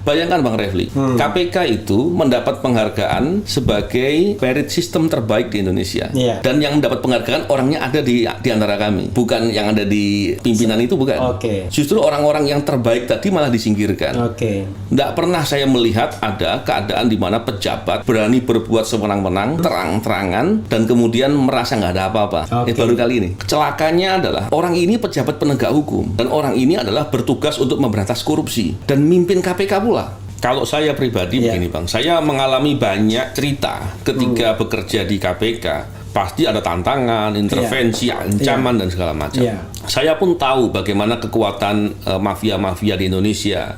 Bayangkan Bang Refli, KPK itu mendapat penghargaan sebagai merit system terbaik di Indonesia. Iya. Dan yang mendapat penghargaan orangnya ada di antara kami, bukan yang ada di pimpinan itu, bukan. Oke. Justru orang-orang yang terbaik tadi malah disingkirkan. Oke. Nggak pernah saya melihat ada keadaan di mana pejabat berani berbuat sewenang-wenang, terang-terangan, dan kemudian merasa nggak ada apa-apa. Oke. Baru kali ini. Celakanya adalah orang ini pejabat penegak hukum, dan orang ini adalah bertugas untuk memberantas korupsi dan mimpin KPK pula. Kalau saya pribadi begini Bang, saya mengalami banyak cerita ketika bekerja di KPK. Pasti ada tantangan, intervensi, ancaman, dan segala macam. Saya pun tahu bagaimana kekuatan mafia-mafia di Indonesia.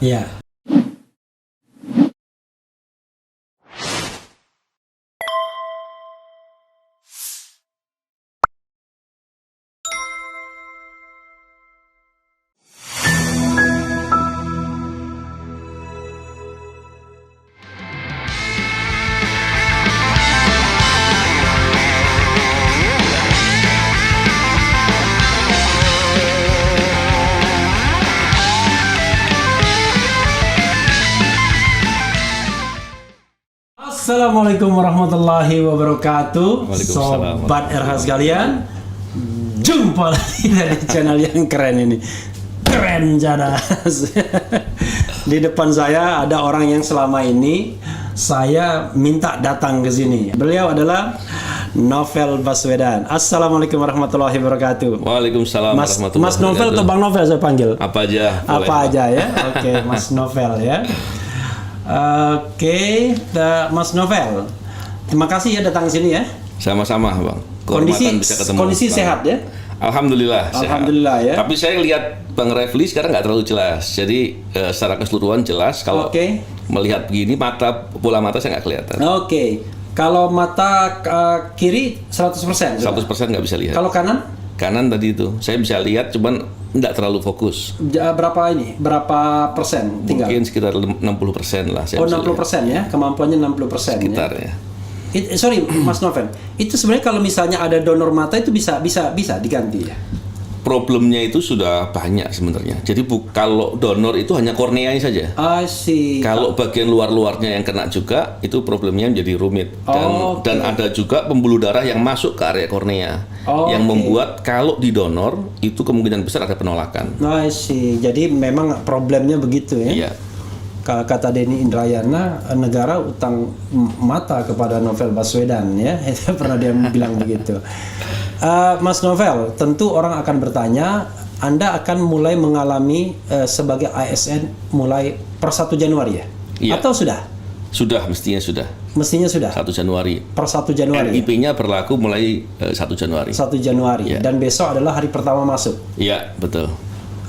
Assalamualaikum warahmatullahi wabarakatuh. Waalaikumsalam. Sobat RH sekalian, jumpa lagi dari channel yang keren ini. Keren jadas. Di depan saya ada orang yang selama ini saya minta datang ke sini. Beliau adalah Novel Baswedan. Assalamualaikum warahmatullahi wabarakatuh. Waalaikumsalam warahmatullahi Mas Novel atau Bang Novel saya panggil? Apa aja. Apa aja ya. Oke, Mas Novel ya. Oke, Mas Novel, terima kasih ya datang ke sini ya. Sama-sama Bang. Kondisi sehat ya? Alhamdulillah. Alhamdulillah sehat. ya. Tapi saya lihat Bang Refli sekarang nggak terlalu jelas. Jadi secara keseluruhan jelas. Kalau melihat begini bola mata saya nggak kelihatan. Oke. Kalau mata kiri 100%? 100% nggak bisa lihat. Kalau kanan? Kanan tadi itu saya bisa lihat, cuman nggak terlalu fokus. Berapa persen tinggal? Mungkin sekitar 60% lah. 60% ya, kemampuannya 60% sekitar ya. Sorry Mas Novel, itu sebenarnya kalau misalnya ada donor mata itu bisa diganti ya? Problemnya itu sudah banyak sebenarnya. Jadi kalau donor itu hanya korneanya saja. I see. Kalau bagian luar-luarnya yang kena juga, itu problemnya menjadi rumit. Dan ada juga pembuluh darah yang masuk ke area kornea, yang membuat kalau didonor itu kemungkinan besar ada penolakan. I see. Jadi memang problemnya begitu ya? Iya. Kalau kata Denny Indrayana, negara utang mata kepada Novel Baswedan ya. Pernah dia bilang begitu. Mas Novel, tentu orang akan bertanya, Anda akan mulai mengalami sebagai ASN mulai per 1 Januari ya? Iya. Atau sudah? Sudah, mestinya sudah. Mestinya sudah? 1 Januari. Per 1 Januari. RIP-nya berlaku mulai 1 Januari. 1 Januari. Ya. Dan besok adalah hari pertama masuk? Iya, betul.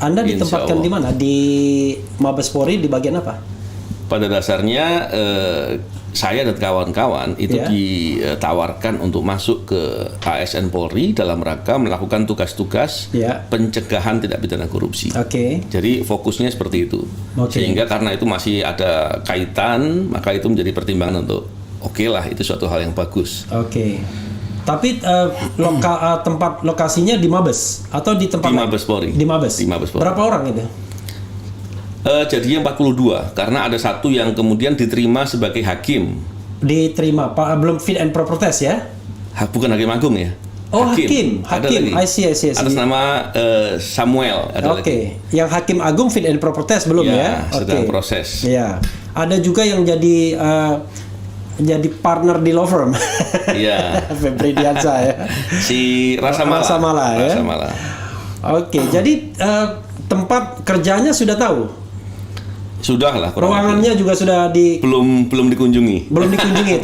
Anda ditempatkan di mana? Di Mabes Polri di bagian apa? Pada dasarnya saya dan kawan-kawan itu ditawarkan untuk masuk ke ASN Polri dalam rangka melakukan tugas-tugas pencegahan tindak pidana korupsi. Jadi fokusnya seperti itu. Sehingga karena itu masih ada kaitan, maka itu menjadi pertimbangan untuk lah itu suatu hal yang bagus. Tapi tempat lokasinya di Mabes atau di tempat di Mabes Polri? Di Mabes. Berapa orang itu? Jadinya 42 karena ada satu yang kemudian diterima sebagai hakim. Diterima, Pak, belum fit and proper test ya? Bukan hakim agung ya? Hakim. I see. Atas nama Samuel. Yang hakim agung fit and proper test belum ya? Sedang proses. Ya. Ada juga yang jadi partner di law firm. Iya. Febri Diansa ya. Si Rasa Mala ya. Jadi tempat kerjanya sudah tahu? Sudah lah. Ruangannya juga sudah belum dikunjungi.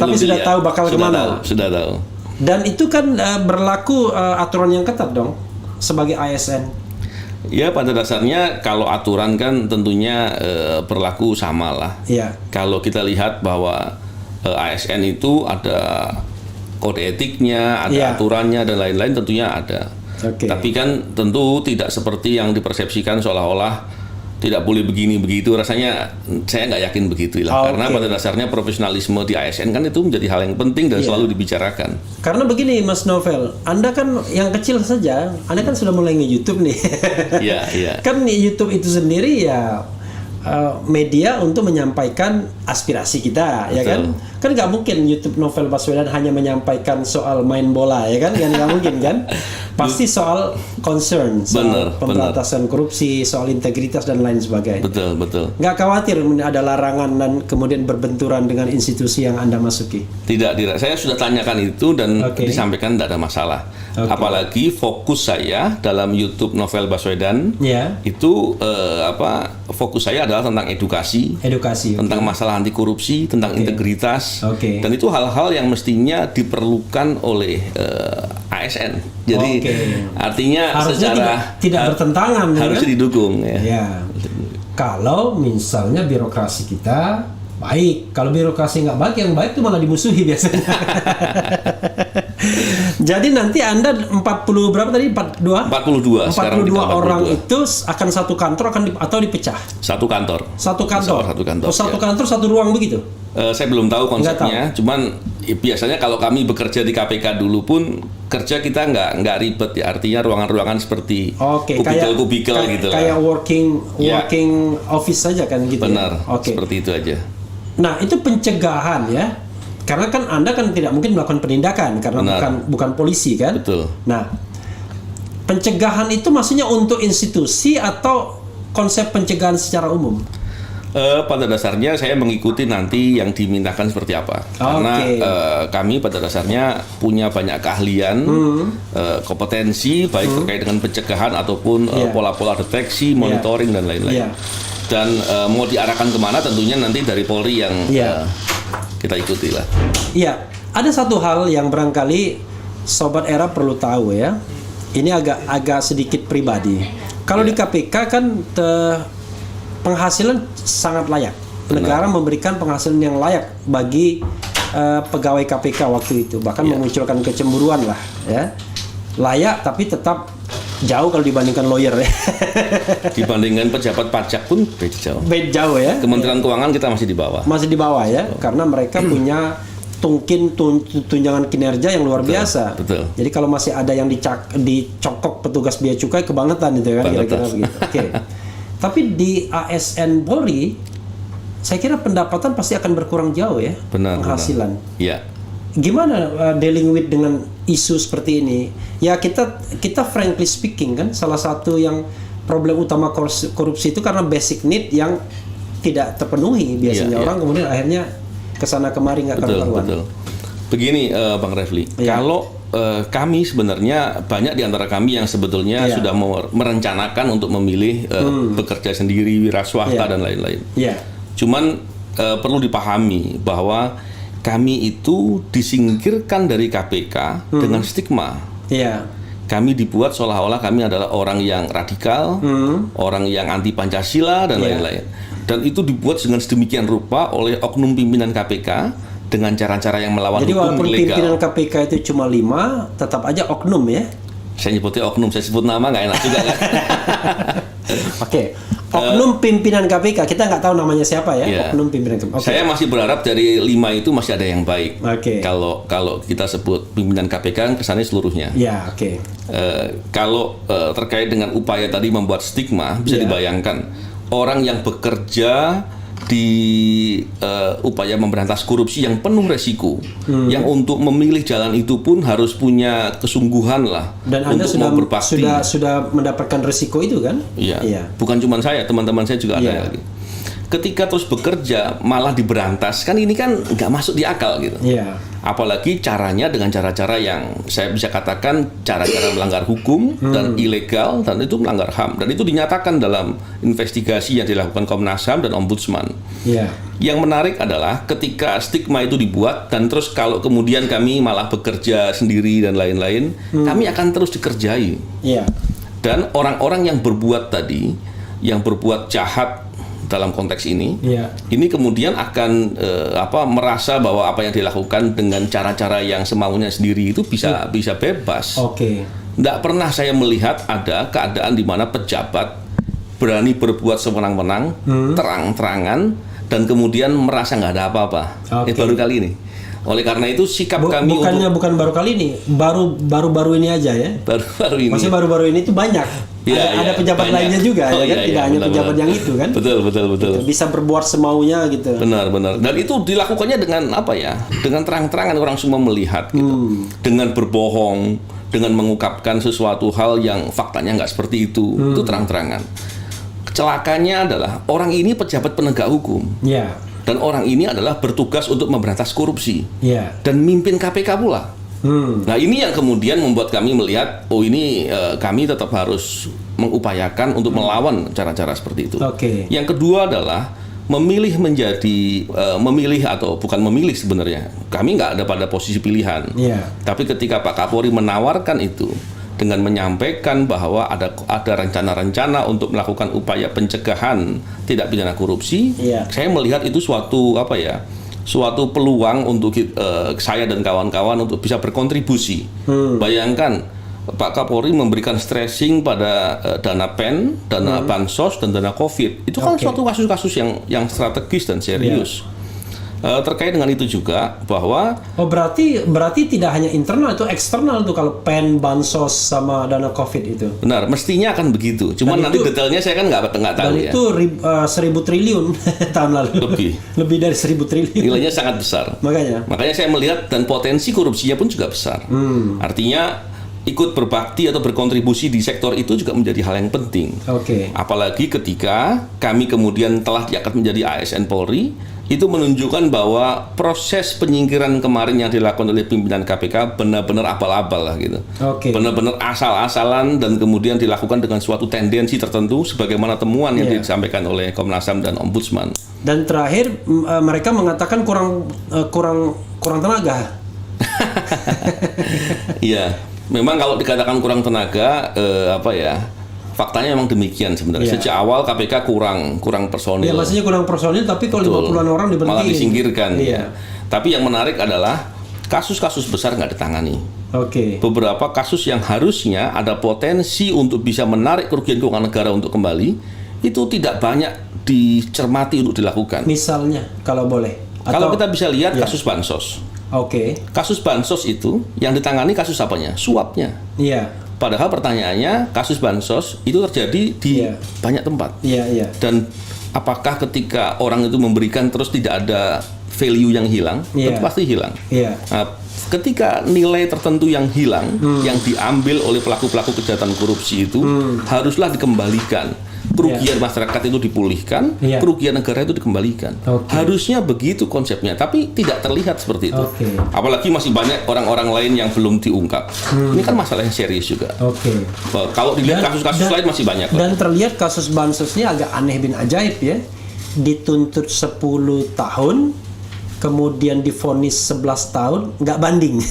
Tapi sudah tahu bakal kemana. Sudah tahu. Dan itu kan berlaku aturan yang ketat dong sebagai ASN. Ya, pada dasarnya kalau aturan kan tentunya berlaku sama lah. Iya. Kalau kita lihat bahwa ASN itu ada kode etiknya, ada aturannya dan lain-lain, tentunya ada. Tapi kan tentu tidak seperti yang dipersepsikan seolah-olah tidak boleh begini begitu. Rasanya saya nggak yakin begitu lah. Karena pada dasarnya profesionalisme di ASN kan itu menjadi hal yang penting dan selalu dibicarakan. Karena begini Mas Novel, Anda kan yang kecil saja, Anda kan sudah mulai nge-YouTube nih. Iya. Kan YouTube itu sendiri ya media untuk menyampaikan aspirasi kita, ya kan? Kan nggak mungkin YouTube Novel Baswedan hanya menyampaikan soal main bola, ya kan? Nggak mungkin kan? Pasti soal concern, soal pemberantasan korupsi, soal integritas dan lain sebagainya. Betul. Nggak khawatir ada larangan dan kemudian berbenturan dengan institusi yang Anda masuki? Tidak. Saya sudah tanyakan itu dan disampaikan tidak ada masalah. Apalagi fokus saya dalam YouTube Novel Baswedan itu fokus saya adalah tentang edukasi, tentang masalah anti korupsi, tentang integritas, dan itu hal-hal yang mestinya diperlukan oleh ASN. Jadi artinya harusnya secara tidak bertentangan, harusnya kan? didukung. Ya. Kalau misalnya birokrasi kita baik, kalau birokrasi nggak baik, yang baik itu malah dimusuhi biasanya. Jadi nanti Anda 42 orang itu akan satu kantor atau dipecah? Satu kantor. Satu ruang begitu? Saya belum tahu konsepnya, cuman biasanya kalau kami bekerja di KPK dulu pun kerja kita nggak ribet ya, artinya ruangan-ruangan seperti kubikel gitu lah. Kayak working office saja kan gitu. Benar, seperti itu aja. Nah, itu pencegahan ya. Karena kan Anda kan tidak mungkin melakukan penindakan karena bukan polisi kan? Betul. Nah, pencegahan itu maksudnya untuk institusi atau konsep pencegahan secara umum? Pada dasarnya saya mengikuti nanti yang dimintakan seperti apa. Karena kami pada dasarnya punya banyak keahlian, kompetensi baik terkait dengan pencegahan ataupun pola-pola deteksi, monitoring dan lain-lain. Dan mau diarahkan kemana tentunya nanti dari Polri yang kita ikuti lah. Iya, ada satu hal yang barangkali Sobat Era perlu tahu ya. Ini agak sedikit pribadi. Kalau di KPK kan penghasilan sangat layak. Negara memberikan penghasilan yang layak bagi pegawai KPK waktu itu. Bahkan memunculkan kecemburuan lah ya. Layak tapi tetap jauh kalau dibandingkan lawyer ya. Dibandingkan pejabat pajak pun beda jauh. Beda jauh ya. Kementerian Keuangan kita masih di bawah. Masih di bawah ya, karena mereka punya tunjangan kinerja yang luar biasa. Betul. Jadi kalau masih ada yang dicokok petugas bea cukai kebangetan itu kan kira-kira begitu. Tapi di ASN Polri, saya kira pendapatan pasti akan berkurang jauh ya. Penghasilan. Iya. Gimana dealing with dengan isu seperti ini? Ya kita frankly speaking kan salah satu yang problem utama korupsi itu karena basic need yang tidak terpenuhi biasanya. Orang kemudian akhirnya kesana kemari nggak karuan. Betul. Begini Bang Refli, kalau kami sebenarnya banyak di antara kami yang sebetulnya sudah merencanakan untuk memilih bekerja sendiri, wira swasta dan lain-lain. Cuman perlu dipahami bahwa kami itu disingkirkan dari KPK dengan stigma. Kami dibuat seolah-olah kami adalah orang yang radikal, orang yang anti Pancasila dan lain-lain. Dan itu dibuat dengan sedemikian rupa oleh oknum pimpinan KPK dengan cara-cara yang melawan hukum ilegal. Jadi walaupun pimpinan KPK itu cuma 5, tetap aja oknum ya? Saya nyebutnya oknum, saya sebut nama nggak enak juga kan? Oknum pimpinan KPK, kita nggak tahu namanya siapa ya? Oknum pimpinan KPK. Saya masih berharap dari 5 itu masih ada yang baik. Kalau kita sebut pimpinan KPK, kesannya seluruhnya. Kalau terkait dengan upaya tadi membuat stigma, bisa dibayangkan orang yang bekerja di upaya memberantas korupsi yang penuh resiko, yang untuk memilih jalan itu pun harus punya kesungguhan lah. Dan Anda sudah mendapatkan resiko itu kan? Iya. Bukan cuma saya, teman-teman saya juga ada lagi. Ketika terus bekerja malah diberantas, kan ini kan nggak masuk di akal gitu. Apalagi caranya dengan cara-cara yang saya bisa katakan cara-cara melanggar hukum dan ilegal, dan itu melanggar HAM, dan itu dinyatakan dalam investigasi yang dilakukan Komnas HAM dan Ombudsman. Yang menarik adalah ketika stigma itu dibuat dan terus kalau kemudian kami malah bekerja sendiri dan lain-lain, kami akan terus dikerjai. Dan orang-orang yang berbuat tadi, yang berbuat jahat dalam konteks ini, ini kemudian akan merasa bahwa apa yang dilakukan dengan cara-cara yang semaunya sendiri itu bisa bebas. Nggak pernah saya melihat ada keadaan di mana pejabat berani berbuat sewenang-wenang, terang-terangan, dan kemudian merasa nggak ada apa-apa. Baru kali ini. Oleh karena itu sikap kami bukan baru kali ini, baru-baru ini aja ya. Baru-baru ini. Maksudnya baru-baru ini itu banyak ada pejabat banyak. lainnya juga, Oh, ya kan? iya, Tidak iya, hanya benar, pejabat benar. yang itu kan? Betul. Gitu. Bisa berbuat semaunya gitu. Benar. Dan itu dilakukannya dengan apa ya? Dengan terang-terangan orang semua melihat gitu. Dengan berbohong, dengan mengungkapkan sesuatu hal yang faktanya nggak seperti itu. Itu terang-terangan. Celakanya adalah orang ini pejabat penegak hukum. Ya. Dan orang ini adalah bertugas untuk memberantas korupsi. Ya. Dan mimpin KPK pula. Nah ini yang kemudian membuat kami melihat, oh ini kami tetap harus mengupayakan untuk melawan cara-cara seperti itu. Oke. Yang kedua adalah memilih atau bukan memilih sebenarnya. Kami nggak ada pada posisi pilihan. Iya. Tapi ketika Pak Kapolri menawarkan itu dengan menyampaikan bahwa ada rencana-rencana untuk melakukan upaya pencegahan tidak pidana korupsi, Iya. saya melihat itu suatu peluang untuk saya dan kawan-kawan untuk bisa berkontribusi. Bayangkan Pak Kapolri memberikan stressing pada dana PEN, dana bansos, dan dana COVID. Itu kan suatu kasus-kasus yang strategis dan serius. Terkait dengan itu juga bahwa berarti tidak hanya internal, itu eksternal tuh kalau PEN, bansos sama dana COVID itu. benar mestinya akan begitu. Cuman Dan nanti itu- detailnya saya kan nggak tahu Dan ya. itu 1.000 triliun tahun lalu. Lebih dari 1.000 triliun. Nilainya sangat besar. Makanya saya melihat dan potensi korupsinya pun juga besar. Artinya ikut berbakti atau berkontribusi di sektor itu juga menjadi hal yang penting. Oke. Apalagi ketika kami kemudian telah diangkat menjadi ASN Polri, itu menunjukkan bahwa proses penyingkiran kemarin yang dilakukan oleh pimpinan KPK benar-benar abal-abal lah gitu. Oke. Benar-benar asal-asalan dan kemudian dilakukan dengan suatu tendensi tertentu sebagaimana temuan yang Iya. disampaikan oleh Komnas HAM dan Ombudsman. Dan terakhir mereka mengatakan kurang tenaga. Iya, memang kalau dikatakan kurang tenaga, faktanya memang demikian sebenarnya. Iya. Sejak awal KPK kurang personil. Ya maksudnya kurang personil, tapi kalau Betul. 50-an orang diberhentiin. Malah disingkirkan. Iya. Ya. Tapi yang menarik adalah kasus-kasus besar nggak ditangani. Oke. Beberapa kasus yang harusnya ada potensi untuk bisa menarik kerugian keuangan negara untuk kembali, itu tidak banyak dicermati untuk dilakukan. Misalnya, kalau boleh. Kalau kita bisa lihat Iya. kasus bansos. Oke. Kasus bansos itu yang ditangani kasus apanya? Suapnya. Iya. Padahal pertanyaannya, kasus bansos itu terjadi di Iya. banyak tempat. Iya. Dan apakah ketika orang itu memberikan terus tidak ada value yang hilang? Iya. Tentu pasti hilang. Iya. Nah, ketika nilai tertentu yang hilang, yang diambil oleh pelaku-pelaku kejahatan korupsi itu haruslah dikembalikan. Kerugian masyarakat itu dipulihkan, Iya. kerugian negara itu dikembalikan. Oke. Harusnya begitu konsepnya, tapi tidak terlihat seperti itu. Oke. Apalagi masih banyak orang-orang lain yang belum diungkap. Ini kan masalah yang serius juga. Oke. Kalau dilihat kasus-kasus lain masih banyak. Dan terlihat kasus bansosnya agak aneh bin ajaib ya. Dituntut 10 tahun, kemudian divonis 11 tahun, nggak banding.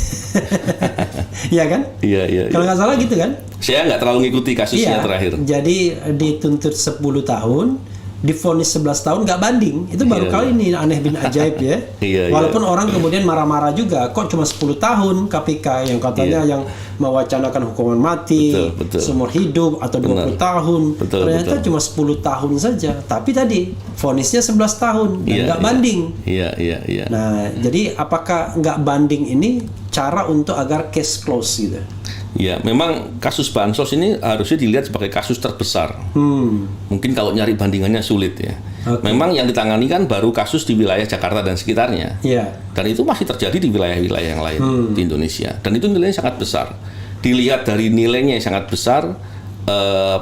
Iya kan? Iya. Kalau nggak salah gitu kan? Saya nggak terlalu ngikuti kasusnya terakhir. Jadi dituntut 10 tahun, divonis 11 tahun nggak banding. Itu baru Iya. kali ini aneh bin ajaib ya. Iya. Walaupun orang kemudian marah-marah juga, kok cuma 10 tahun KPK yang katanya yang mewacanakan hukuman mati, Betul. seumur hidup atau 20 Benar. tahun. Betul, Ternyata betul. cuma 10 tahun saja. Tapi tadi vonisnya 11 tahun dan nggak banding. Iya. Nah, jadi apakah nggak banding ini cara untuk agar case close gitu? Ya, memang kasus bansos ini harusnya dilihat sebagai kasus terbesar. Mungkin kalau nyari bandingannya sulit ya. Oke. Memang yang ditangani kan baru kasus di wilayah Jakarta dan sekitarnya. Iya. Dan itu masih terjadi di wilayah-wilayah yang lain di Indonesia. Dan itu nilainya sangat besar. Dilihat dari nilainya yang sangat besar,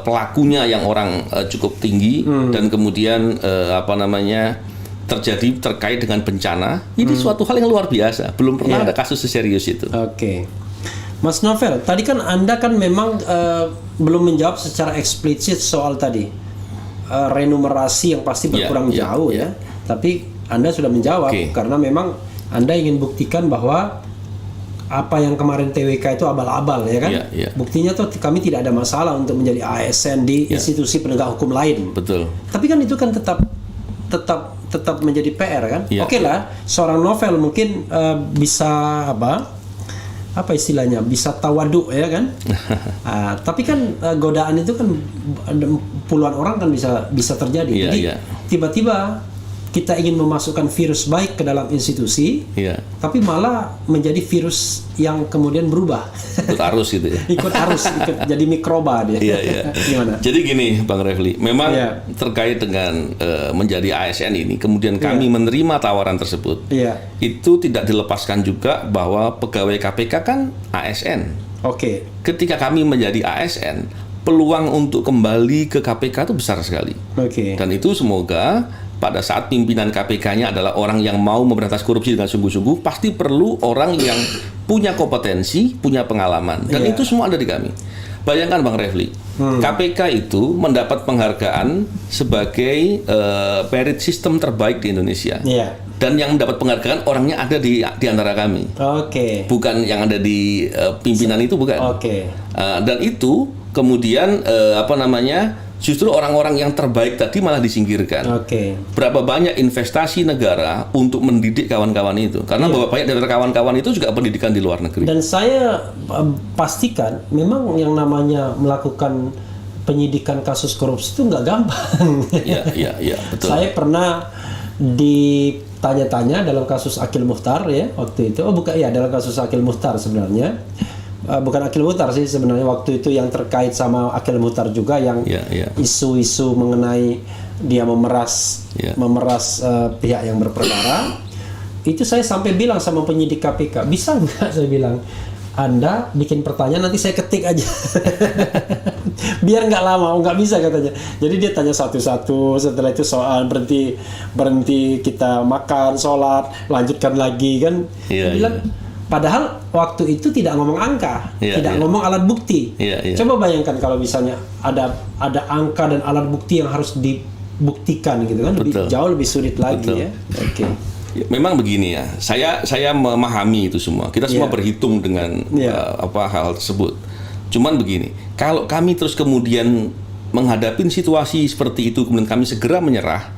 pelakunya yang orang cukup tinggi, dan kemudian terjadi terkait dengan bencana. Ini suatu hal yang luar biasa. Belum pernah Iya. ada kasus seserius itu. Oke. Mas Novel, tadi kan Anda kan memang belum menjawab secara eksplisit soal tadi renumerasi yang pasti berkurang Iya, jauh ya. Tapi Anda sudah menjawab Oke. karena memang Anda ingin buktikan bahwa apa yang kemarin TWK itu abal-abal ya kan? Iya. Buktinya tuh kami tidak ada masalah untuk menjadi ASN di institusi penegak hukum lain. Betul. Tapi kan itu kan tetap menjadi PR kan? Iya. Oke lah, seorang novel mungkin bisa apa istilahnya, bisa tawaduk ya kan? Tapi kan godaan itu kan puluhan orang kan bisa terjadi. Iya, Jadi iya. tiba-tiba kita ingin memasukkan virus baik ke dalam institusi, Iya. tapi malah menjadi virus yang kemudian berubah. Ikut arus gitu ya. Ikut arus, ikut jadi mikroba dia. Iya, iya. Gimana? Jadi gini, Bang Refli, memang Iya. terkait dengan menjadi ASN ini, kemudian kami menerima tawaran tersebut, Iya. itu tidak dilepaskan juga bahwa pegawai KPK kan ASN. Oke. Ketika kami menjadi ASN, peluang untuk kembali ke KPK itu besar sekali. Oke. Dan itu semoga pada saat pimpinan KPK-nya adalah orang yang mau memberantas korupsi dengan sungguh-sungguh, pasti perlu orang yang punya kompetensi, punya pengalaman. Dan Iya. itu semua ada di kami. Bayangkan Bang Refli, KPK itu mendapat penghargaan sebagai merit system terbaik di Indonesia. Iya. Dan yang mendapat penghargaan orangnya ada di antara kami. Oke. Bukan yang ada di pimpinan itu, bukan. Oke. Dan itu kemudian justru orang-orang yang terbaik tadi malah disingkirkan. Oke. Berapa banyak investasi negara untuk mendidik kawan-kawan itu? Karena berapa banyak dari kawan-kawan itu juga pendidikan di luar negeri. Dan saya pastikan memang yang namanya melakukan penyidikan kasus korupsi itu nggak gampang. Iya, betul. Saya pernah ditanya-tanya dalam kasus Akil Mukhtar ya waktu itu. Dalam kasus Akil Mukhtar sebenarnya. Bukan Akil Mukhtar sih sebenarnya, waktu itu yang terkait sama Akil Mukhtar juga yang isu-isu mengenai dia memeras pihak yang berperkara. Itu saya sampai bilang sama penyidik KPK, bisa nggak, saya bilang, Anda bikin pertanyaan nanti saya ketik aja. Biar nggak lama. Nggak bisa katanya. Jadi dia tanya satu-satu, setelah itu soal berhenti kita makan, sholat, lanjutkan lagi kan. Dia bilang, padahal waktu itu tidak ngomong angka, tidak ngomong alat bukti. Coba bayangkan kalau misalnya ada angka dan alat bukti yang harus dibuktikan gitu kan, jauh lebih sulit lagi. Ya. Oke. Memang begini ya, saya memahami itu semua. Kita semua berhitung dengan hal tersebut. Cuman begini, kalau kami terus kemudian menghadapi situasi seperti itu, kemudian kami segera menyerah,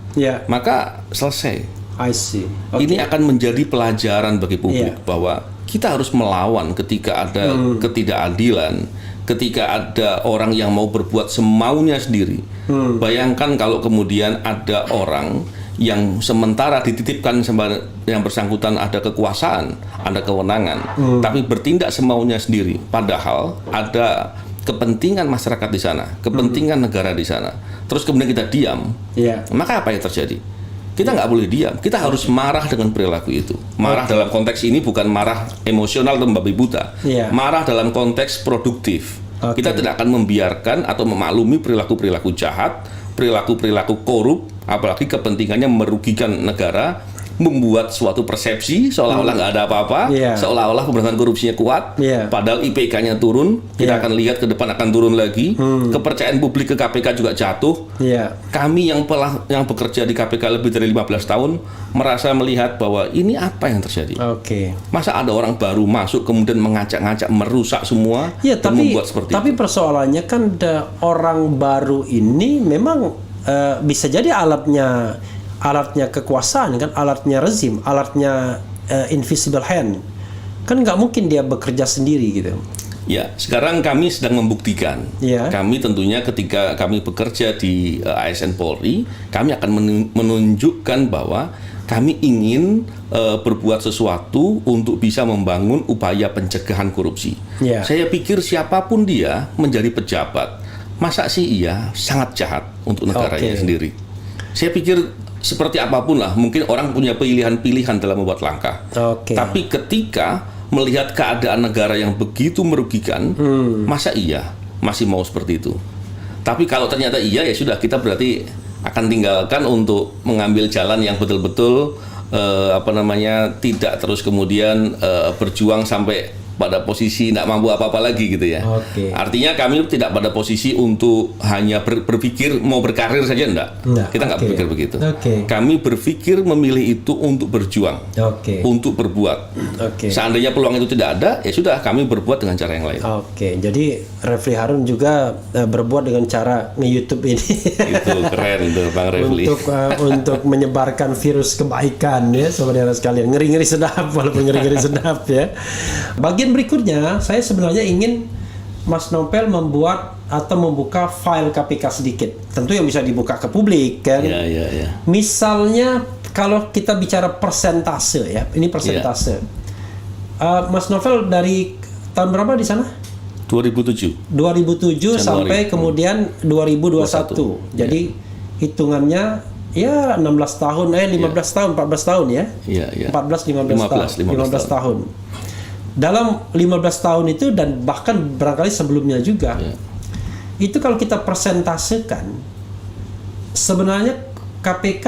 maka selesai. I see. Ini akan menjadi pelajaran bagi publik bahwa kita harus melawan ketika ada ketidakadilan, ketika ada orang yang mau berbuat semaunya sendiri. Bayangkan kalau kemudian ada orang yang sementara dititipkan yang bersangkutan ada kekuasaan, ada kewenangan, tapi bertindak semaunya sendiri. Padahal ada kepentingan masyarakat di sana, kepentingan negara di sana. Terus kemudian kita diam, maka apa yang terjadi? Kita nggak boleh diam. Kita harus marah dengan perilaku itu. Marah dalam konteks ini bukan marah emosional atau membabi buta. Marah dalam konteks produktif. Kita tidak akan membiarkan atau memaklumi perilaku-perilaku jahat, perilaku-perilaku korup, apalagi kepentingannya merugikan negara, membuat suatu persepsi seolah-olah nggak ada apa-apa, seolah-olah pemberantasan korupsinya kuat, padahal IPK-nya turun. Kita akan lihat ke depan akan turun lagi. Kepercayaan publik ke KPK juga jatuh. Kami yang bekerja di KPK lebih dari 15 tahun merasa melihat bahwa ini apa yang terjadi. Masa ada orang baru masuk kemudian mengacak-ngacak, merusak semua, dan membuat seperti itu. Tapi persoalannya kan orang baru ini memang bisa jadi alatnya kekuasaan kan, alatnya rezim, alatnya invisible hand. Kan nggak mungkin dia bekerja sendiri gitu. Ya, sekarang kami sedang membuktikan. Kami tentunya ketika kami bekerja di ASN Polri, kami akan menunjukkan bahwa kami ingin berbuat sesuatu untuk bisa membangun upaya pencegahan korupsi. Saya pikir siapapun dia menjadi pejabat, masa sih ia sangat jahat untuk negaranya sendiri. Saya pikir seperti apapun lah, mungkin orang punya pilihan-pilihan dalam membuat langkah. Tapi ketika melihat keadaan negara yang begitu merugikan, masa iya masih mau seperti itu? Tapi kalau ternyata iya, ya sudah, kita berarti akan tinggalkan untuk mengambil jalan yang betul-betul tidak terus kemudian berjuang sampai pada posisi tidak mampu apa-apa lagi gitu ya. Artinya kami tidak pada posisi untuk hanya berpikir mau berkarir saja, enggak. Kita nggak berpikir begitu. Kami berpikir memilih itu untuk berjuang, untuk berbuat. Seandainya peluang itu tidak ada, ya sudah, kami berbuat dengan cara yang lain. Jadi Refli Harun juga berbuat dengan cara nge-YouTube ini. Itu keren tuh Bang Refli. Untuk menyebarkan virus kebaikan ya, saudara sekalian. Ngeri-ngeri sedap, walaupun ngeri-ngeri sedap ya. Bagian berikutnya, saya sebenarnya ingin Mas Novel membuat atau membuka file KPK sedikit. Tentu yang bisa dibuka ke publik kan. Misalnya kalau kita bicara persentase ya, ini persentase. Mas Novel dari tahun berapa di sana? 2007. 2007 Januari. sampai kemudian 2021. Jadi hitungannya ya 16 tahun, 15 tahun, 14 tahun ya. Iya, iya. 15 tahun. Dalam 15 tahun itu dan bahkan barangkali sebelumnya juga. Iya. Itu kalau kita persentasekan sebenarnya KPK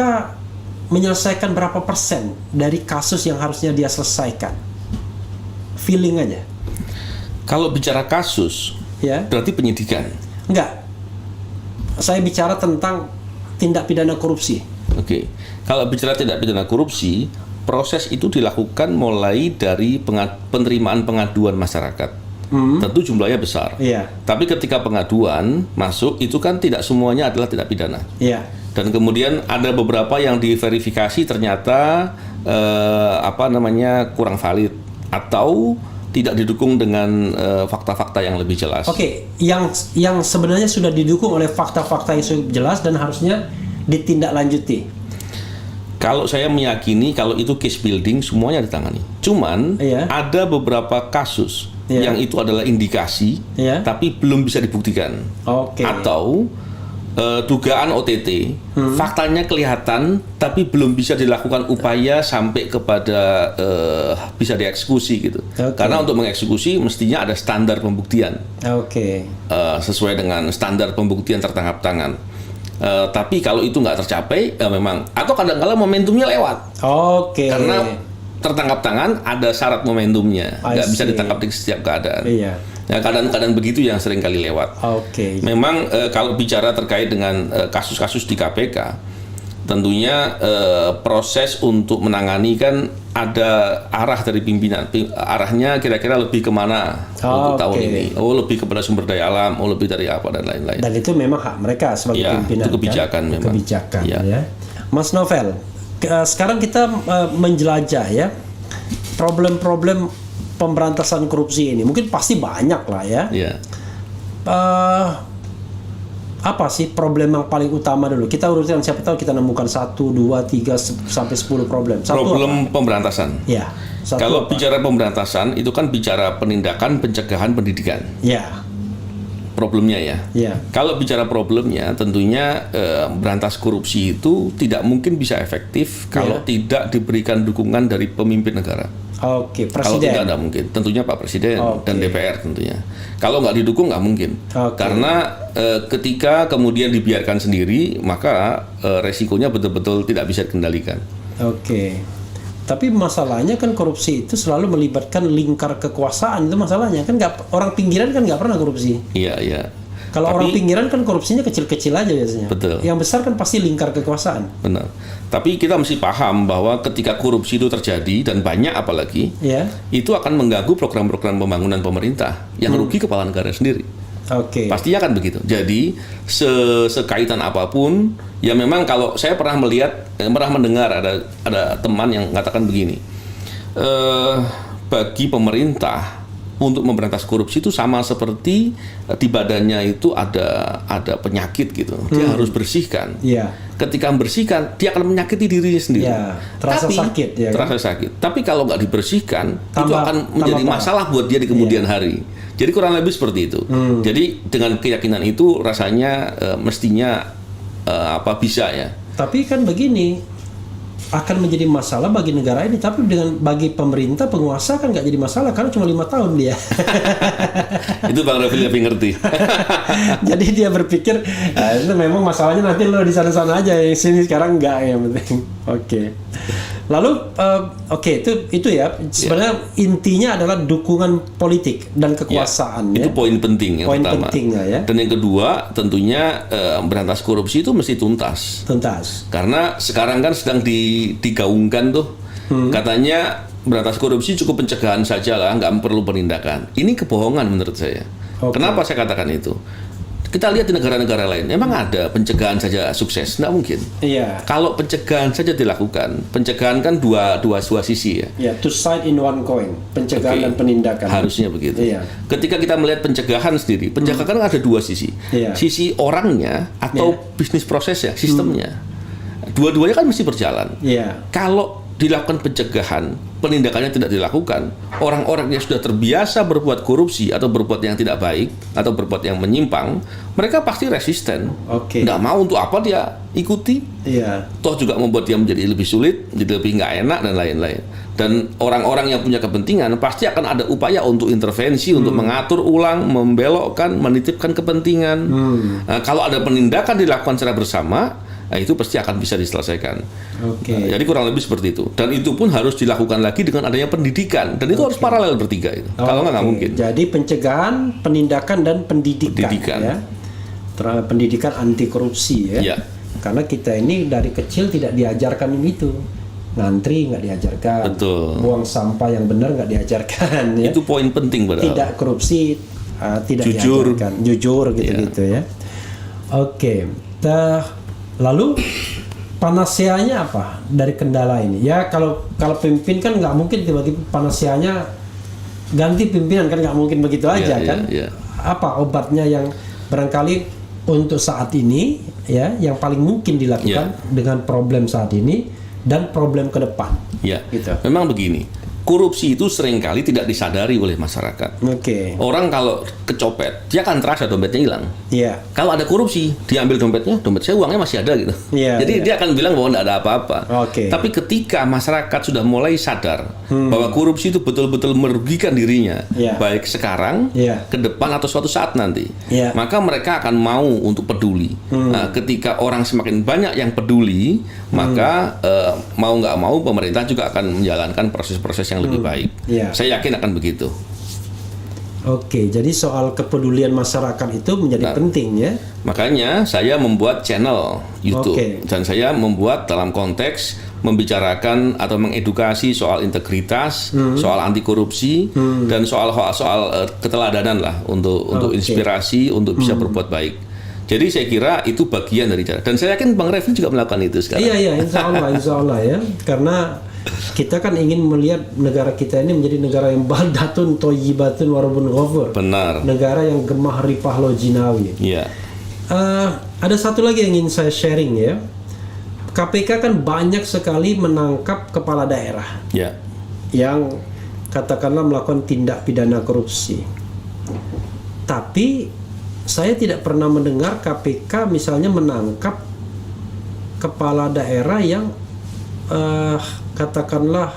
menyelesaikan berapa persen dari kasus yang harusnya dia selesaikan? Feeling aja. Kalau bicara kasus, Ya. berarti penyidikan. Enggak. Saya bicara tentang tindak pidana korupsi. Oke. Kalau bicara tindak pidana korupsi, proses itu dilakukan mulai dari penerimaan pengaduan masyarakat. Tentu jumlahnya besar. Iya. Tapi ketika pengaduan masuk, itu kan tidak semuanya adalah tindak pidana. Iya. Dan kemudian ada beberapa yang diverifikasi ternyata kurang valid atau tidak didukung dengan fakta-fakta yang lebih jelas. Oke, yang sebenarnya sudah didukung oleh fakta-fakta yang sudah jelas dan harusnya ditindaklanjuti. Kalau saya meyakini kalau itu case building semuanya ditangani. Cuman Iya. ada beberapa kasus Iya. yang itu adalah indikasi Iya. tapi belum bisa dibuktikan. Oke. Atau dugaan OTT, faktanya kelihatan tapi belum bisa dilakukan upaya sampai kepada bisa dieksekusi gitu. Oke. Karena untuk mengeksekusi mestinya ada standar pembuktian Oke. sesuai dengan standar pembuktian tertangkap tangan. Tapi kalau itu nggak tercapai, memang atau kadang-kala momentumnya lewat Oke. karena tertangkap tangan ada syarat momentumnya, I nggak bisa see. ditangkap di setiap keadaan. Iya. Ya, keadaan-keadaan begitu yang sering kali lewat. Oke. Memang kalau bicara terkait dengan kasus-kasus di KPK, tentunya proses untuk menangani kan ada arah dari pimpinan. Arahnya kira-kira lebih kemana untuk tahun Oke. ini? Oh, lebih kepada sumber daya alam, oh lebih dari apa dan lain-lain. Dan itu memang hak mereka sebagai Ya, pimpinan. itu kebijakan kan? memang. Kebijakan Ya. ya. Mas Novel, sekarang kita menjelajah ya problem-problem pemberantasan korupsi ini. Mungkin pasti banyak lah ya. Ya. Apa sih problem yang paling utama dulu? Kita urutin, siapa tahu kita nemukan 1, 2, 3 sampai 10 problem. Satu Problem pemberantasan. Ya. Satu Kalau apa? bicara pemberantasan itu kan bicara penindakan, pencegahan, pendidikan. Ya. Problemnya ya. Ya. Kalau bicara problemnya, tentunya berantas korupsi itu tidak mungkin bisa efektif kalau tidak diberikan dukungan dari pemimpin negara. Oke, Kalau presiden. tidak ada mungkin, tentunya Pak Presiden Oke. dan DPR tentunya. Kalau nggak didukung nggak mungkin, Oke. karena ketika kemudian dibiarkan sendiri, maka resikonya betul-betul tidak bisa dikendalikan. Oke. Tapi masalahnya kan korupsi itu selalu melibatkan lingkar kekuasaan, itu masalahnya kan orang pinggiran kan nggak pernah korupsi. Iya, iya. Kalau Tapi- orang pinggiran kan korupsinya kecil-kecil aja biasanya. Betul. Yang besar kan pasti lingkar kekuasaan. Benar. Tapi kita mesti paham bahwa ketika korupsi itu terjadi dan banyak apalagi, Ya. itu akan mengganggu program-program pembangunan pemerintah yang rugi kepala negara sendiri. Oke. Pastinya kan begitu. Jadi sekaitan apapun, ya memang kalau saya pernah melihat, pernah mendengar ada teman yang mengatakan begini, bagi pemerintah untuk memberantas korupsi itu sama seperti di badannya itu ada penyakit gitu, dia harus bersihkan. Iya. Ketika membersihkan, dia akan menyakiti dirinya sendiri. Ya, terasa sakit, ya kan? Terasa sakit. Tapi kalau nggak dibersihkan, itu Tambah- akan menjadi tambah parah. masalah buat dia di kemudian hari. Jadi kurang lebih seperti itu. Jadi dengan keyakinan itu rasanya mestinya bisa ya. Tapi kan begini, akan menjadi masalah bagi negara ini, tapi bagi pemerintah penguasa kan nggak jadi masalah karena cuma 5 tahun dia. Itu Bang Raffi lebih ngerti. Jadi dia berpikir itu memang masalahnya nanti lo di sana-sana aja, yang sini sekarang nggak, yang penting. Oke. Lalu itu ya sebenarnya intinya adalah dukungan politik dan kekuasaan Itu ya. poin penting yang Poin pertama. pentingnya ya. Dan yang kedua, tentunya berantas korupsi itu mesti tuntas. Tuntas. Karena sekarang kan sedang digaungkan tuh, katanya berantas korupsi cukup pencegahan saja lah, nggak perlu penindakan. Ini kebohongan menurut saya. Oke. Kenapa saya katakan itu? Kita lihat di negara-negara lain, memang ada pencegahan saja sukses, nggak mungkin. Iya. Kalau pencegahan saja dilakukan, pencegahan kan dua sisi ya. Ya, two side in one coin, pencegahan Oke. dan penindakan. Harusnya begitu. Iya. Ketika kita melihat pencegahan sendiri, pencegahan kan ada dua sisi. Iya. Sisi orangnya atau bisnis prosesnya, sistemnya. Dua-duanya kan mesti berjalan. Iya. Kalau dilakukan pencegahan, penindakannya tidak dilakukan, orang-orang yang sudah terbiasa berbuat korupsi atau berbuat yang tidak baik atau berbuat yang menyimpang, mereka pasti resisten. Oke. Nggak mau, untuk apa dia ikuti? Iya. Toh juga membuat dia menjadi lebih sulit, jadi lebih nggak enak dan lain-lain. Dan orang-orang yang punya kepentingan pasti akan ada upaya untuk intervensi, untuk mengatur ulang, membelokkan, menitipkan kepentingan. Nah, kalau ada penindakan dilakukan secara bersama, nah itu pasti akan bisa diselesaikan. Oke. Nah, jadi kurang lebih seperti itu. Dan itu pun harus dilakukan lagi dengan adanya pendidikan. Dan itu harus paralel bertiga itu. Kalau nggak mungkin. Jadi pencegahan, penindakan, dan pendidikan. Pendidikan. Ya. Pendidikan anti korupsi ya. Iya. Karena kita ini dari kecil tidak diajarkan itu. Ngantri nggak diajarkan. Betul. Buang sampah yang benar nggak diajarkan. Ya. Itu poin penting padahal. Tidak korupsi, tidak Jujur. diajarkan. Jujur gitu-gitu ya. Oke. Lalu panasianya apa dari kendala ini? Ya kalau pemimpin kan nggak mungkin tiba-tiba panasianya ganti pimpinan, kan nggak mungkin begitu aja kan? Apa obatnya yang barangkali untuk saat ini ya yang paling mungkin dilakukan dengan problem saat ini dan problem ke depan? Ya, gitu. Memang begini. Korupsi itu seringkali tidak disadari oleh masyarakat. Oke. Orang kalau kecopet, dia akan terasa dompetnya hilang. Iya. Kalau ada korupsi, diambil dompetnya, dompet saya uangnya masih ada gitu. Iya, Jadi iya. dia akan bilang bahwa tidak ada apa-apa. Oke. Tapi ketika masyarakat sudah mulai sadar bahwa korupsi itu betul-betul merugikan dirinya, Iya. baik sekarang, Iya. ke depan atau suatu saat nanti, Iya. maka mereka akan mau untuk peduli. Nah, ketika orang semakin banyak yang peduli, maka mau nggak mau pemerintah juga akan menjalankan proses-proses yang lebih baik. Iya. Saya yakin akan begitu. Oke, jadi soal kepedulian masyarakat itu menjadi penting ya. Makanya saya membuat channel YouTube Oke. dan saya membuat dalam konteks membicarakan atau mengedukasi soal integritas, soal anti korupsi dan soal keteladanan lah untuk inspirasi untuk bisa berbuat baik. Jadi saya kira itu bagian dari cara. Dan saya yakin Bang Refli juga melakukan itu sekarang. Iya, insya Allah ya. Karena kita kan ingin melihat negara kita ini menjadi negara yang baldatun thayyibatun warabun ghafur. Benar. Negara yang gemah ripah lo jinawi. Iya. Ada satu lagi yang ingin saya sharing ya. KPK kan banyak sekali menangkap kepala daerah Ya. yang katakanlah melakukan tindak pidana korupsi. Tapi saya tidak pernah mendengar KPK misalnya menangkap kepala daerah yang katakanlah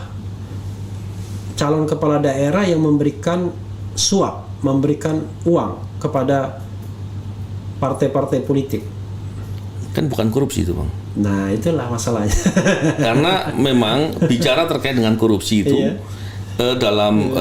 calon kepala daerah yang memberikan suap, memberikan uang kepada partai-partai politik. Kan bukan korupsi itu, Bang. Nah, itulah masalahnya. Karena memang bicara terkait dengan korupsi itu Iya. Dalam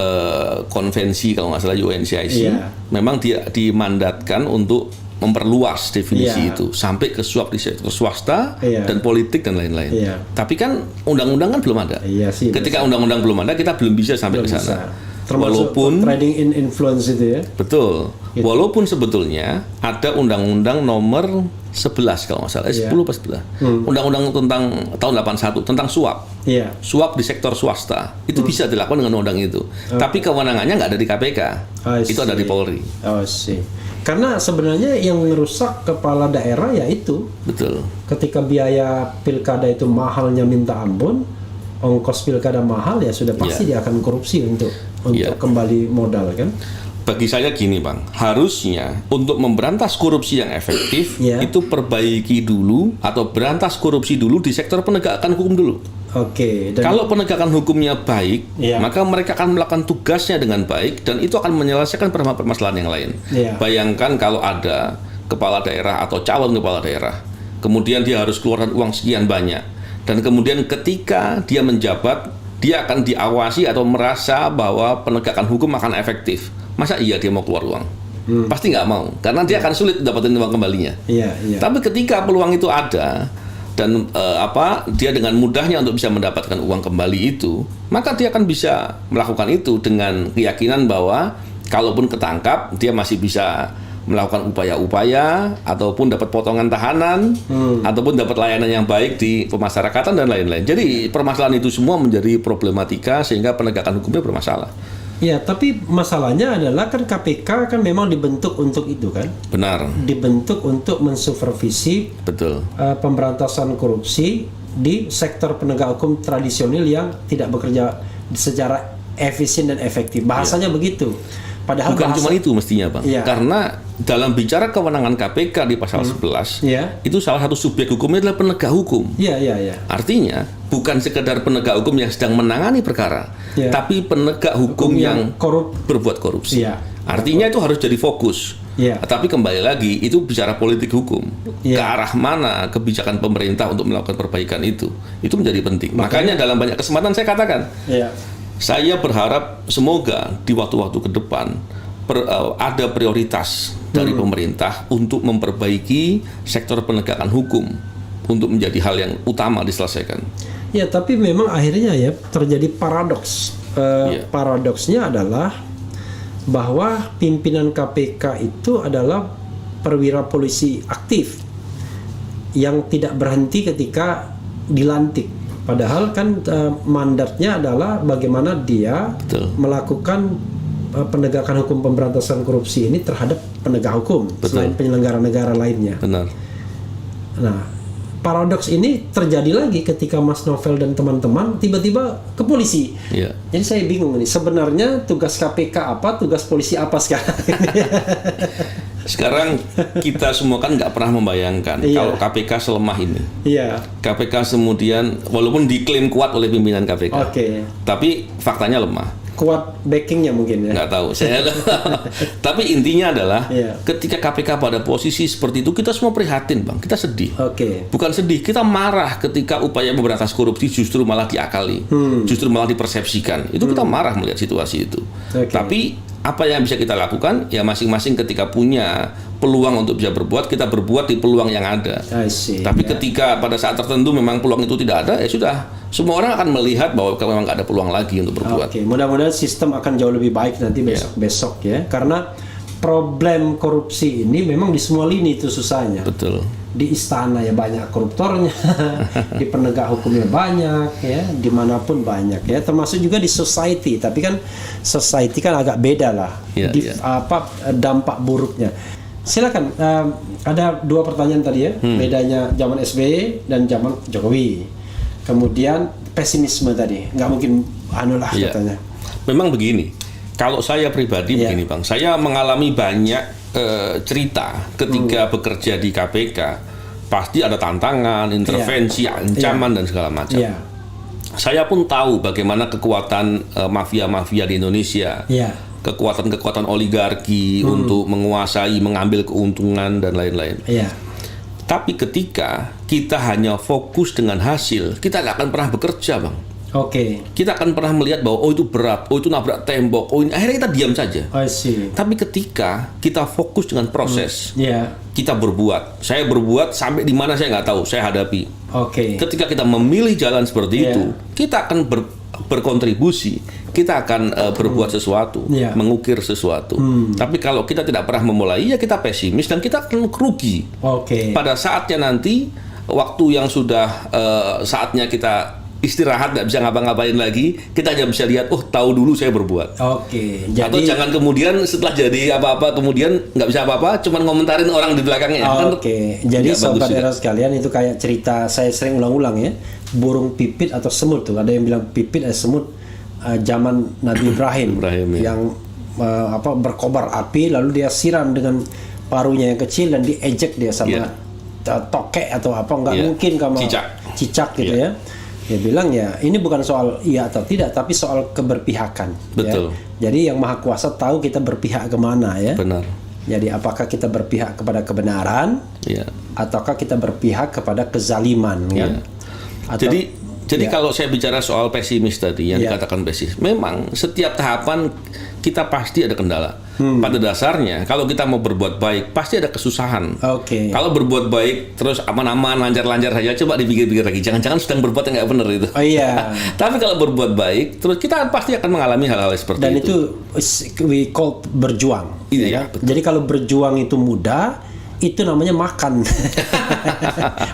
konvensi kalau nggak salah UNCIC, Iya. memang dia dimandatkan untuk memperluas definisi Iya. itu sampai ke suap di sektor swasta Iya. dan politik dan lain-lain. Iya. Tapi kan undang-undang kan belum ada. Iya sih. Ketika undang-undang belum ada, kita belum bisa sampai Belum ke bisa. sana. Termasuk Walaupun trading in influence itu ya. betul, Gitu. walaupun sebetulnya ada undang-undang nomor 11 kalau nggak salah, Iya. 10 pas 11. Undang-undang tentang tahun 81 tentang suap. Iya. Suap di sektor swasta itu bisa dilakukan dengan undang itu, tapi kewenangannya nggak ada di KPK, I itu ada di see. Polri. Oh sih. Karena sebenarnya yang merusak kepala daerah ya itu Betul. ketika biaya pilkada itu mahalnya minta ampun, ongkos pilkada mahal ya sudah pasti dia akan korupsi untuk Iya. kembali modal kan. Bagi saya gini, Bang, harusnya untuk memberantas korupsi yang efektif Iya. itu perbaiki dulu atau berantas korupsi dulu di sektor penegakan hukum dulu. Oke. Dan Kalau penegakan hukumnya baik, Iya. maka mereka akan melakukan tugasnya dengan baik dan itu akan menyelesaikan permasalahan yang lain. Iya. Bayangkan kalau ada kepala daerah atau calon kepala daerah, kemudian dia harus keluarkan uang sekian banyak, dan kemudian ketika dia menjabat, dia akan diawasi atau merasa bahwa penegakan hukum akan efektif. Masa iya dia mau keluar uang? Pasti nggak mau, karena dia akan sulit dapatin uang kembalinya. iya. Tapi ketika peluang itu ada dan dia dengan mudahnya untuk bisa mendapatkan uang kembali itu, maka dia akan bisa melakukan itu dengan keyakinan bahwa kalaupun ketangkap dia masih bisa melakukan upaya-upaya ataupun dapat potongan tahanan ataupun dapat layanan yang baik di pemasyarakatan dan lain-lain. Jadi permasalahan itu semua menjadi problematika sehingga penegakan hukumnya bermasalah. Ya, tapi masalahnya adalah kan KPK kan memang dibentuk untuk itu kan? Benar. Dibentuk untuk mensupervisi Betul. pemberantasan korupsi di sektor penegak hukum tradisional yang tidak bekerja secara efisien dan efektif. Bahasanya begitu. Padahal Bukan cuma itu mestinya, Bang. Iya. Karena dalam bicara kewenangan KPK di pasal 11, Iya. itu salah satu subjek hukumnya adalah penegak hukum. Iya, iya, iya. Artinya bukan sekedar penegak hukum yang sedang menangani perkara, Iya. tapi penegak hukum yang korup. berbuat korupsi. Iya. Artinya itu harus jadi fokus. Iya. Tapi kembali lagi itu bicara politik hukum. Iya. Ke arah mana kebijakan pemerintah untuk melakukan perbaikan itu menjadi penting. Makanya dalam banyak kesempatan saya katakan, Iya. saya berharap semoga di waktu-waktu ke depan ada prioritas dari pemerintah untuk memperbaiki sektor penegakan hukum untuk menjadi hal yang utama diselesaikan. Ya, tapi memang akhirnya ya terjadi paradoks. Iya. Paradoksnya adalah bahwa pimpinan KPK itu adalah perwira polisi aktif yang tidak berhenti ketika dilantik. Padahal kan mandatnya adalah bagaimana dia Betul. melakukan penegakan hukum pemberantasan korupsi ini terhadap penegak hukum selain penyelenggara negara lainnya. Benar. Nah, paradoks ini terjadi lagi ketika Mas Novel dan teman-teman tiba-tiba ke polisi. Iya. Jadi saya bingung nih, sebenarnya tugas KPK apa, tugas polisi apa sekarang? Sekarang kita semua kan nggak pernah membayangkan Iya. kalau KPK selemah ini. Iya. KPK kemudian walaupun diklaim kuat oleh pimpinan KPK, Oke. tapi faktanya lemah. Kuat backingnya mungkin ya. Nggak tahu saya. Tapi intinya adalah Iya. ketika KPK pada posisi seperti itu kita semua prihatin, Bang. Kita sedih. Oke. Bukan sedih, kita marah ketika upaya memberantas korupsi justru malah diakali, justru malah dipersepsikan. Itu kita marah melihat situasi itu. Oke. Tapi apa yang bisa kita lakukan? Ya masing-masing ketika punya peluang untuk bisa berbuat, kita berbuat di peluang yang ada. I see. Tapi Ya. ketika pada saat tertentu memang peluang itu tidak ada, ya sudah. Semua orang akan melihat bahwa memang nggak ada peluang lagi untuk berbuat. Oke, mudah-mudahan sistem akan jauh lebih baik nanti besok-besok ya. Karena problem korupsi ini memang di semua lini itu susahnya. Betul. Di istana ya banyak koruptornya, di penegak hukumnya banyak ya, dimanapun banyak ya, termasuk juga di society. Tapi kan society kan agak beda lah, Iya, iya. dampak buruknya. Silakan, ada dua pertanyaan tadi ya, bedanya zaman SBY dan zaman Jokowi. Kemudian pesimisme tadi, nggak mungkin anulah Iya. katanya. Memang begini, kalau saya pribadi Iya. begini Bang, saya mengalami banyak cerita ketika bekerja di KPK, pasti ada tantangan, intervensi, ancaman dan segala macam. Iya, Saya pun tahu bagaimana kekuatan mafia-mafia di Indonesia, iya, kekuatan-kekuatan oligarki untuk menguasai, mengambil keuntungan dan lain-lain. iya, Tapi ketika kita hanya fokus dengan hasil, kita nggak akan pernah bekerja, Bang. oke, Kita akan pernah melihat bahwa oh itu berat, oh itu nabrak tembok, oh ini akhirnya kita diam saja. I see. Tapi ketika kita fokus dengan proses, Iya, kita berbuat. Saya berbuat sampai di mana saya nggak tahu, saya hadapi. oke, Ketika kita memilih jalan seperti Iya. itu, kita akan berkontribusi, kita akan berbuat sesuatu, Iya. mengukir sesuatu. Tapi kalau kita tidak pernah memulai, ya kita pesimis dan kita akan rugi. oke. Pada saatnya nanti, waktu yang sudah saatnya kita istirahat, nggak bisa ngapa-ngapain lagi, kita hanya bisa lihat, oh tahu dulu saya berbuat. Oke, Atau jadi jangan kemudian setelah jadi apa-apa kemudian nggak bisa apa-apa, cuman ngomentarin orang di belakangnya. Kan oke, jadi nggak bagus sobat juga. era sekalian itu kayak cerita saya sering ulang-ulang ya, burung pipit atau semut tuh, ada yang bilang pipit semut zaman Nabi Ibrahim, Ibrahim, ya. yang berkobar api lalu dia siram dengan paruhnya yang kecil dan diejek dia sama Iya. tokek atau apa, nggak Iya. mungkin kamu cicak gitu ya. Dia bilang ya ini bukan soal iya atau tidak, tapi soal keberpihakan. Betul. Ya. Jadi yang Maha Kuasa tahu kita berpihak kemana ya. Benar. Jadi apakah kita berpihak kepada kebenaran Ya. ataukah kita berpihak kepada kezaliman kan? Atau- Jadi Ya. kalau saya bicara soal pesimis tadi yang Ya. dikatakan pesimis, memang setiap tahapan kita pasti ada kendala. Pada dasarnya kalau kita mau berbuat baik pasti ada kesusahan. Oke. Kalau berbuat baik terus aman-aman, lancar-lancar saja, coba dipikir-pikir lagi. Jangan-jangan sedang berbuat yang nggak benar itu. Oh iya. Tapi kalau berbuat baik, terus kita pasti akan mengalami hal-hal seperti Dan itu. itu we call berjuang. Iya, ya. betul. Jadi kalau berjuang itu mudah, itu namanya makan.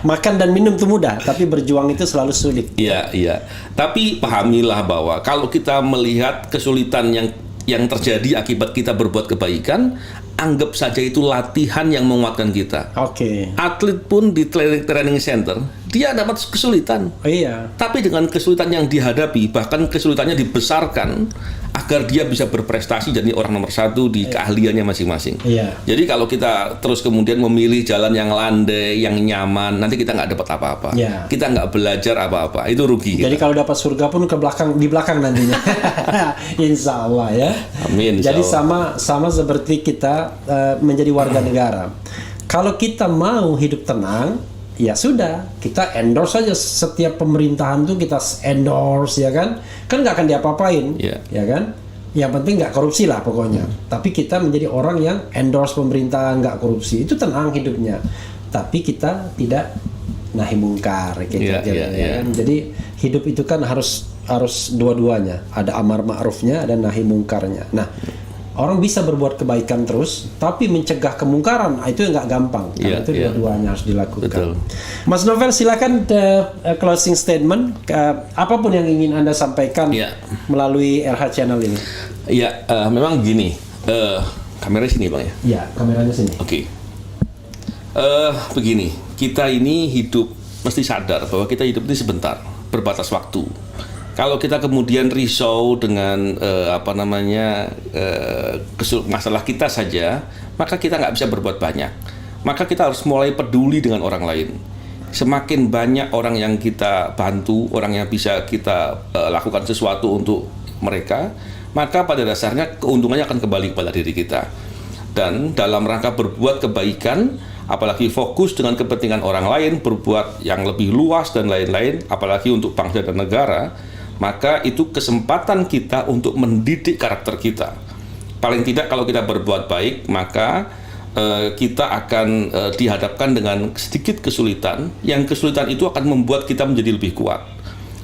Makan dan minum itu mudah, tapi berjuang itu selalu sulit. Iya, iya. Tapi pahamilah bahwa kalau kita melihat kesulitan yang yang terjadi akibat kita berbuat kebaikan, anggap saja itu latihan yang menguatkan kita. Oke. Atlet pun di training center, dia dapat kesulitan. Iya. Tapi dengan kesulitan yang dihadapi, bahkan kesulitannya dibesarkan agar dia bisa berprestasi jadi orang nomor satu di keahliannya masing-masing. Iya. Jadi kalau kita terus kemudian memilih jalan yang landai, yang nyaman, nanti kita nggak dapat apa-apa. Iya. Kita nggak belajar apa-apa. Itu rugi. Jadi kita. kalau dapat surga pun di belakang nantinya. Insya Allah ya. Amin. Insya Jadi Allah. sama seperti kita menjadi warga negara. Kalau kita mau hidup tenang, ya sudah, kita endorse saja setiap pemerintahan tuh kita endorse ya kan nggak akan diapa-apain, ya kan. Yang penting nggak korupsi lah pokoknya. Tapi kita menjadi orang yang endorse pemerintahan nggak korupsi, itu tenang hidupnya. Tapi kita tidak nahi mungkar, ya kan. Jadi hidup itu kan harus dua-duanya, ada amar ma'rufnya, ada nahi mungkarnya. Nah, orang bisa berbuat kebaikan terus, tapi mencegah kemungkaran itu nggak gampang. Karena itu dua-duanya harus dilakukan. Betul. Mas Novel, silakan closing statement, apapun yang ingin Anda sampaikan melalui RH Channel ini. Ya, memang gini, kamera sini Bang ya. Ya, kameranya sini. Oke. Begini, kita ini hidup mesti sadar bahwa kita hidup ini sebentar, berbatas waktu. Kalau kita kemudian risau dengan masalah kita saja, maka kita nggak bisa berbuat banyak. Maka kita harus mulai peduli dengan orang lain. Semakin banyak orang yang kita bantu, orang yang bisa kita lakukan sesuatu untuk mereka, maka pada dasarnya keuntungannya akan kembali kepada diri kita. Dan dalam rangka berbuat kebaikan, apalagi fokus dengan kepentingan orang lain, berbuat yang lebih luas dan lain-lain, apalagi untuk bangsa dan negara, maka itu kesempatan kita untuk mendidik karakter kita. Paling tidak kalau kita berbuat baik, maka kita akan dihadapkan dengan sedikit kesulitan, yang kesulitan itu akan membuat kita menjadi lebih kuat.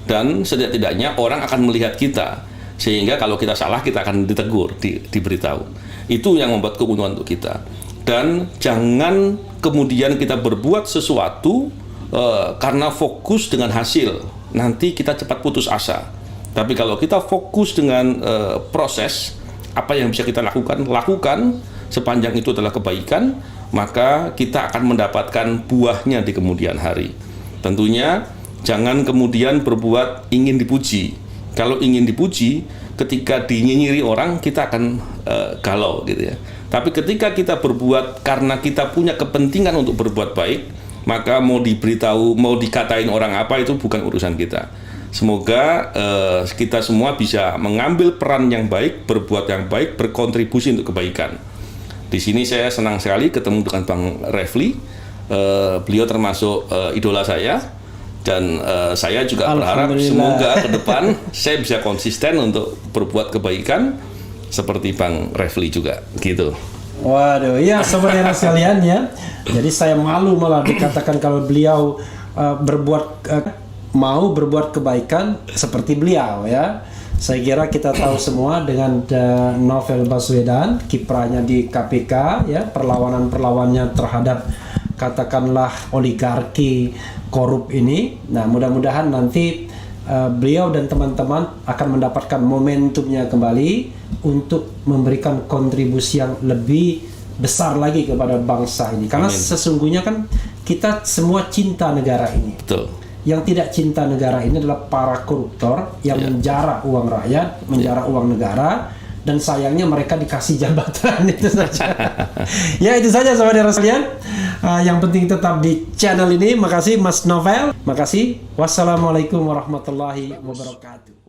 Dan setidak-tidaknya orang akan melihat kita, sehingga kalau kita salah kita akan ditegur, diberitahu. Itu yang membuat keuntungan untuk kita. Dan jangan kemudian kita berbuat sesuatu karena fokus dengan hasil. Nanti kita cepat putus asa. Tapi kalau kita fokus dengan proses, apa yang bisa kita lakukan sepanjang itu adalah kebaikan, maka kita akan mendapatkan buahnya di kemudian hari. Tentunya jangan kemudian berbuat ingin dipuji. Kalau ingin dipuji, ketika dinyinyiri orang, kita akan galau gitu ya. Tapi ketika kita berbuat karena kita punya kepentingan untuk berbuat baik, maka mau diberitahu, mau dikatain orang apa, itu bukan urusan kita. Semoga kita semua bisa mengambil peran yang baik, berbuat yang baik, berkontribusi untuk kebaikan. Di sini saya senang sekali ketemu dengan Bang Refli. Beliau termasuk idola saya, dan saya juga berharap semoga ke depan saya bisa konsisten untuk berbuat kebaikan seperti Bang Refli juga, gitu. Waduh, iya saudara sekalian ya. Jadi saya malu malah dikatakan kalau beliau mau berbuat kebaikan seperti beliau ya. Saya kira kita tahu semua dengan Novel Baswedan, kiprahnya di KPK ya, perlawanan-perlawannya terhadap katakanlah oligarki korup ini. Nah, mudah-mudahan nanti beliau dan teman-teman akan mendapatkan momentumnya kembali untuk memberikan kontribusi yang lebih besar lagi kepada bangsa ini. Karena sesungguhnya kan kita semua cinta negara ini. Betul. Yang tidak cinta negara ini adalah para koruptor yang menjara uang rakyat, menjara uang negara, dan sayangnya mereka dikasih jabatan. Itu saja. Ya, itu saja saudara sekalian. Yang penting tetap di channel ini. Makasih Mas Novel. Makasih. Wassalamualaikum warahmatullahi wabarakatuh.